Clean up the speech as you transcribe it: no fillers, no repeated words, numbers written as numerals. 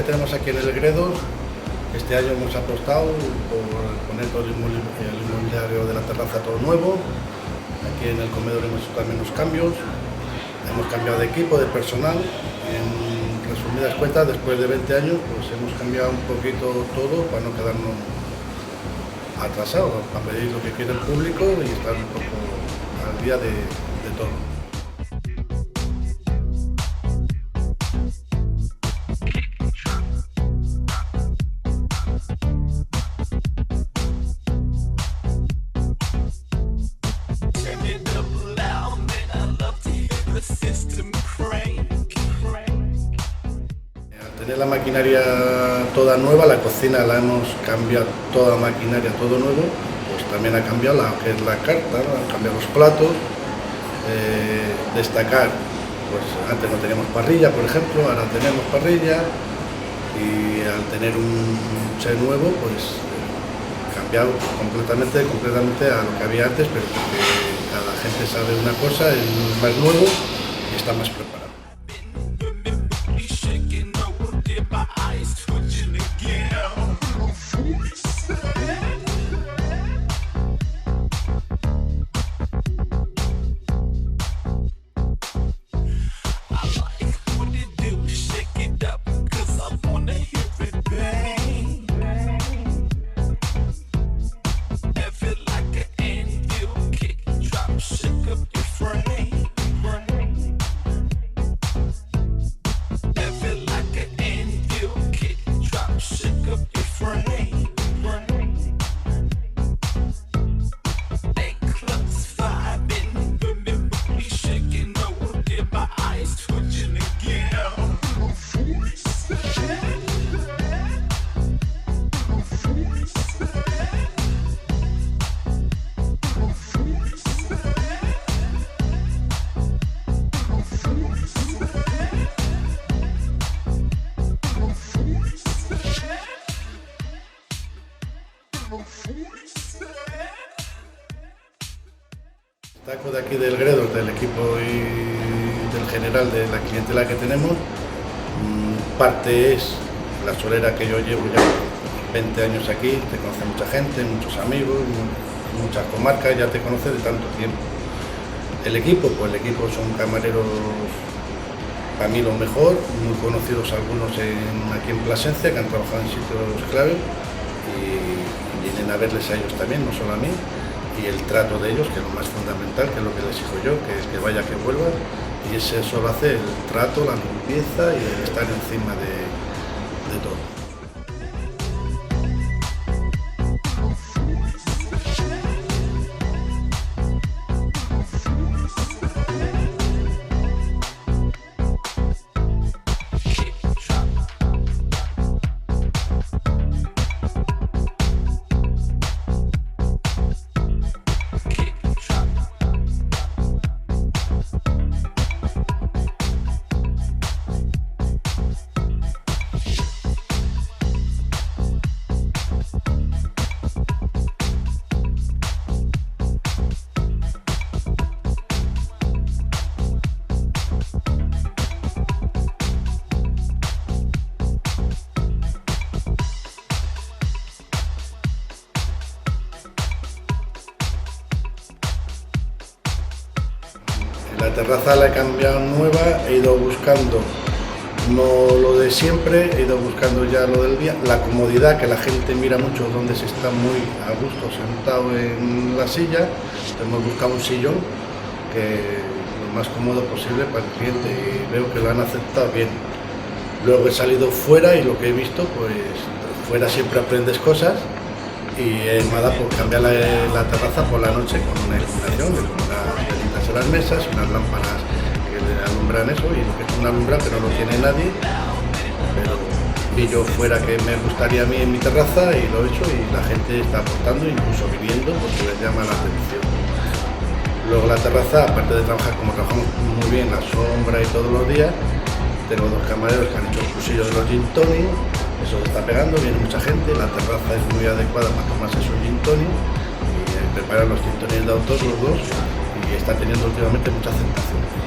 que tenemos aquí en el Gredos, este año hemos apostado por poner todo el inmobiliario de la terraza todo nuevo. Aquí en el comedor hemos hecho también unos cambios, hemos cambiado de equipo, de personal. En resumidas cuentas, después de 20 años, pues hemos cambiado un poquito todo para no quedarnos atrasados, para pedir lo que quiere el público y estar un poco al día de todo. Al tener la maquinaria toda nueva, la cocina la hemos cambiado toda maquinaria, todo nuevo, pues también ha cambiado lo que es la carta, ¿no? Han cambiado los platos. Destacar, pues antes no teníamos parrilla, por ejemplo, ahora tenemos parrilla, y al tener un set nuevo, pues cambiado completamente a lo que había antes, pero porque cada gente sabe una cosa, es más nuevo y está más preparado. Destaco de aquí del Gredos, del equipo y del general de la clientela que tenemos. Parte es la solera que yo llevo ya 20 años aquí, te conoce mucha gente, muchos amigos, muchas comarcas, ya te conoce de tanto tiempo. El equipo, pues el equipo son camareros, para mí lo mejor, muy conocidos algunos aquí en Plasencia, que han trabajado en sitios clave y vienen a verles a ellos también, no solo a mí. Y el trato de ellos, que es lo más fundamental, que es lo que les exijo yo, que es que vaya, que vuelva, y eso lo hace el trato, la limpieza y el estar encima de todo. La terraza la he cambiado nueva, he ido buscando no lo de siempre, he ido buscando ya lo del día, la comodidad, que la gente mira mucho donde se está muy a gusto sentado en la silla. Hemos buscado un sillón que lo más cómodo posible para el cliente y veo que lo han aceptado bien. Luego he salido fuera y lo que he visto, pues fuera siempre aprendes cosas, y me ha dado por cambiar la terraza por la noche con una iluminación, con unas velitas en las mesas, unas lámparas que le alumbran eso, y lo que es una alumbra pero no tiene nadie, pero vi yo fuera que me gustaría a mí en mi terraza y lo he hecho, y la gente está aportando, incluso viviendo, porque les llama la atención. Luego la terraza, aparte de trabajar como trabajamos muy bien la sombra y todos los días, tengo dos camareros que han hecho el cursillo de los gin tonic. Eso se está pegando, viene mucha gente, la terraza es muy adecuada para tomarse su gin tonic, y preparan los gin tonic de autor los dos, y está teniendo últimamente mucha aceptación.